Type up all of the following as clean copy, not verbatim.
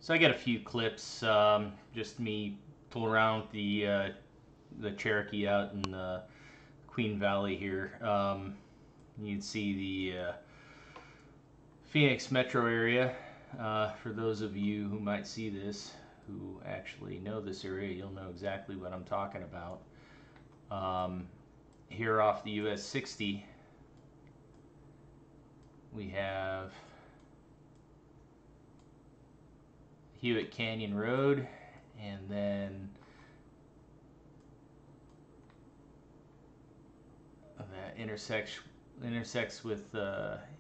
So I got a few clips, just me tooling around with the Cherokee out in Queen Valley here. You can see the Phoenix metro area. For those of you who might see this, who actually know this area, you'll know exactly what I'm talking about. Here off the US 60, we have Hewitt Canyon Rd, and then that intersects with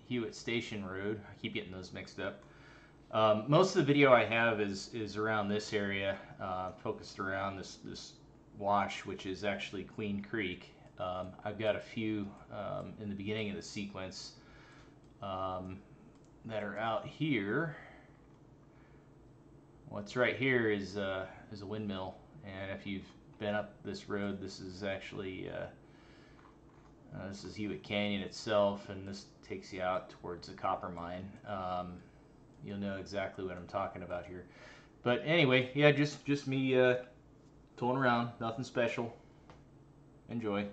Hewitt Station Road. I keep getting those mixed up. Most of the video I have is around this area, focused around this wash, which is actually Queen Creek. I've got a few in the beginning of the sequence that are out here. What's right here is a windmill, and if you've been up this road, this is actually this is Hewitt Canyon itself, and this takes you out towards the copper mine. You'll know exactly what I'm talking about here. But anyway, yeah, just me tooling around, nothing special. Enjoy.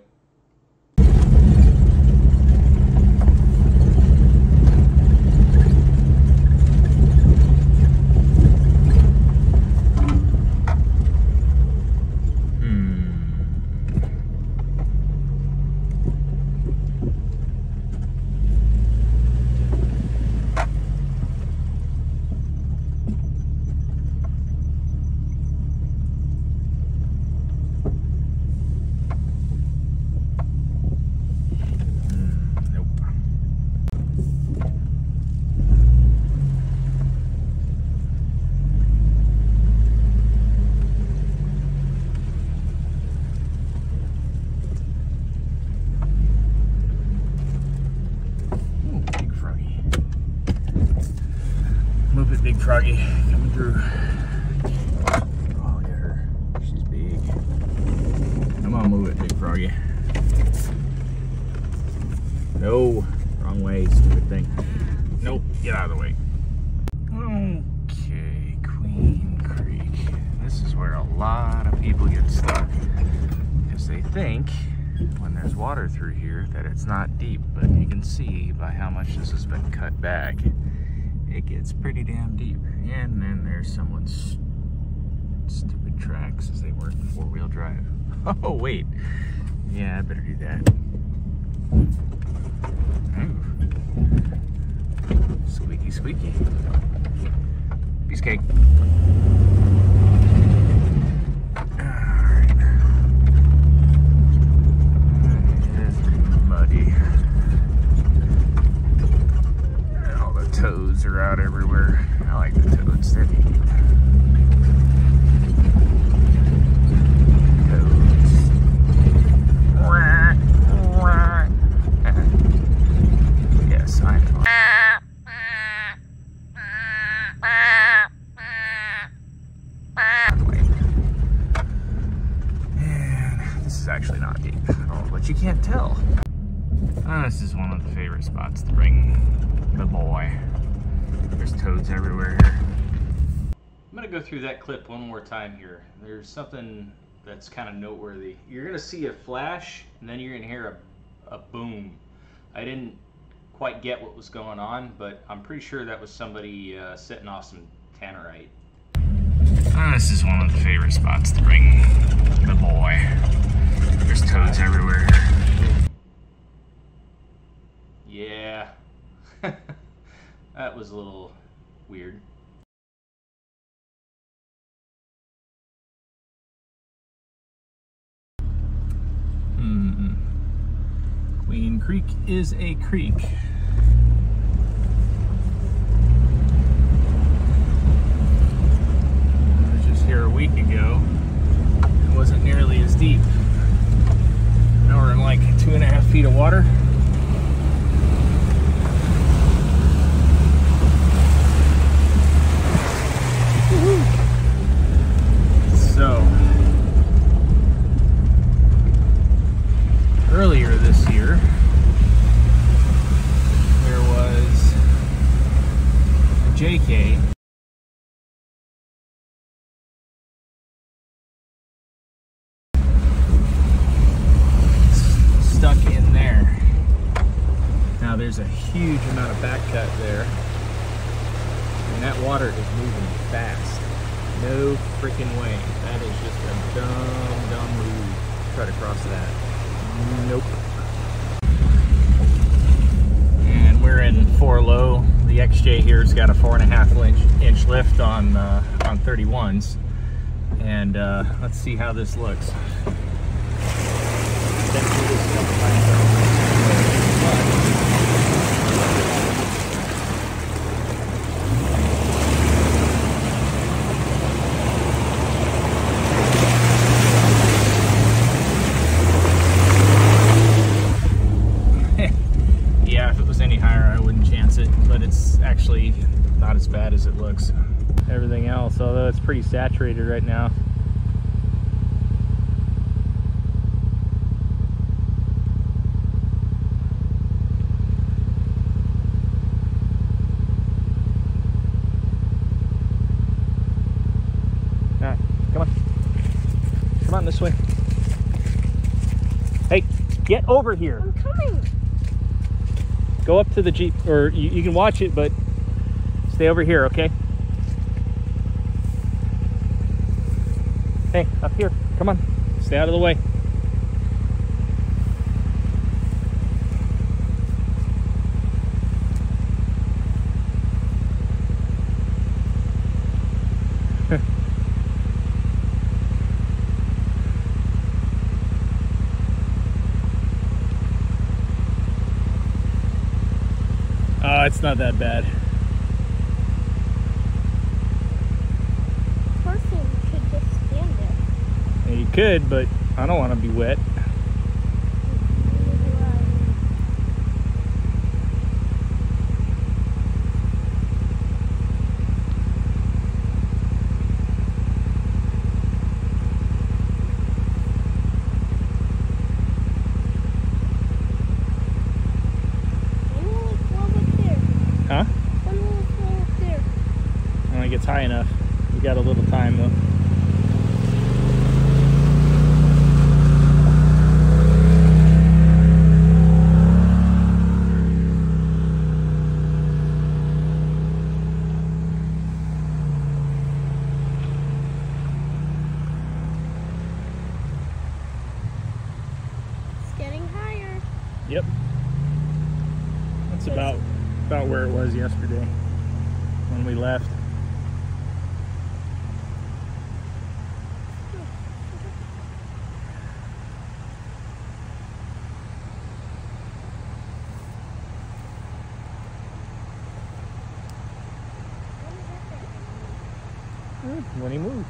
Move it, big froggy, coming through. Oh, look at her. She's big. Come on, move it, big froggy. No, wrong way, stupid thing. Nope, get out of the way. Okay, Queen Creek. This is where a lot of people get stuck, because they think when there's water through here that it's not deep, but you can see by how much this has been cut back, it gets pretty damn deep. And then there's someone's stupid tracks as they work four-wheel drive. Oh, wait. Yeah, I better do that. Ooh. Squeaky, squeaky. Piece of cake. Alright. It's muddy. Toads are out everywhere. I like the toads, they're neat. Toads. Yes, I'm fine. And this is actually not deep at all, but you can't tell. This is one of the favorite spots to bring the boy. There's toads everywhere here. I'm gonna go through that clip one more time here. There's something that's kind of noteworthy. You're gonna see a flash, and then you're gonna hear a boom. I didn't quite get what was going on, but I'm pretty sure that was somebody setting off some tannerite. This is one of the favorite spots to bring the boy. There's toads everywhere here. Yeah. That was a little weird. Queen Creek is a creek. I was just here a week ago. It wasn't nearly as deep. Now we're in like 2.5 feet of water. So, earlier this year, huge amount of back cut there. And that water is moving fast. No freaking way. That is just a dumb move to try to cross that. Nope. And we're in 4 low. The XJ here's got a 4.5 inch lift on 31s. And let's see how this looks. Yeah, if it was any higher, I wouldn't chance it, but it's actually not as bad as it looks. Everything else, although it's pretty saturated right now. All right, come on. Come on this way. Hey, get over here. I'm coming. Go up to the Jeep, or you can watch it, but stay over here, okay? Hey, up here. Come on. Stay out of the way. Oh, it's not that bad. Person could just stand there. Yeah, you could, but I don't want to be wet. Huh? When it gets high enough. We got a little time though. It's getting higher. Yep. That's about where it was yesterday when we left. When he moves.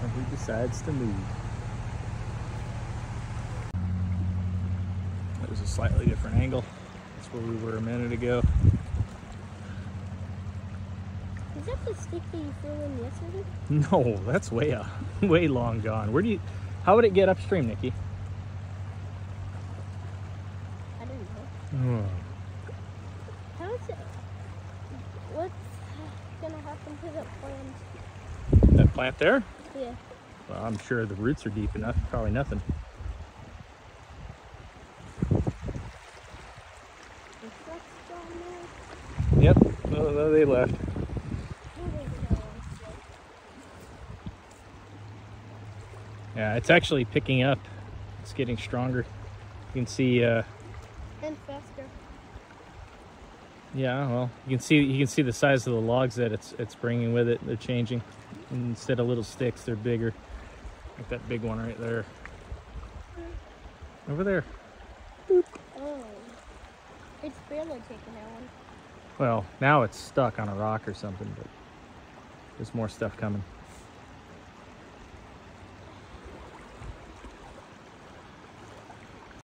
When he decides to move. It was a slightly different angle. That's where we were a minute ago. Is that the stick that you threw in yesterday? No, that's way long gone. How would it get upstream, Nikki? I don't know. How is it? What's gonna happen to the plant? That plant there? Yeah. Well, I'm sure the roots are deep enough. Probably nothing. Yep. No, they left. Yeah, it's actually picking up. It's getting stronger. You can see. And faster. Yeah, well, you can see the size of the logs that it's bringing with it. They're changing. Instead of little sticks, they're bigger. Like that big one right there. Over there. Boop. Oh, it's barely taking that one. Well, now it's stuck on a rock or something, but there's more stuff coming.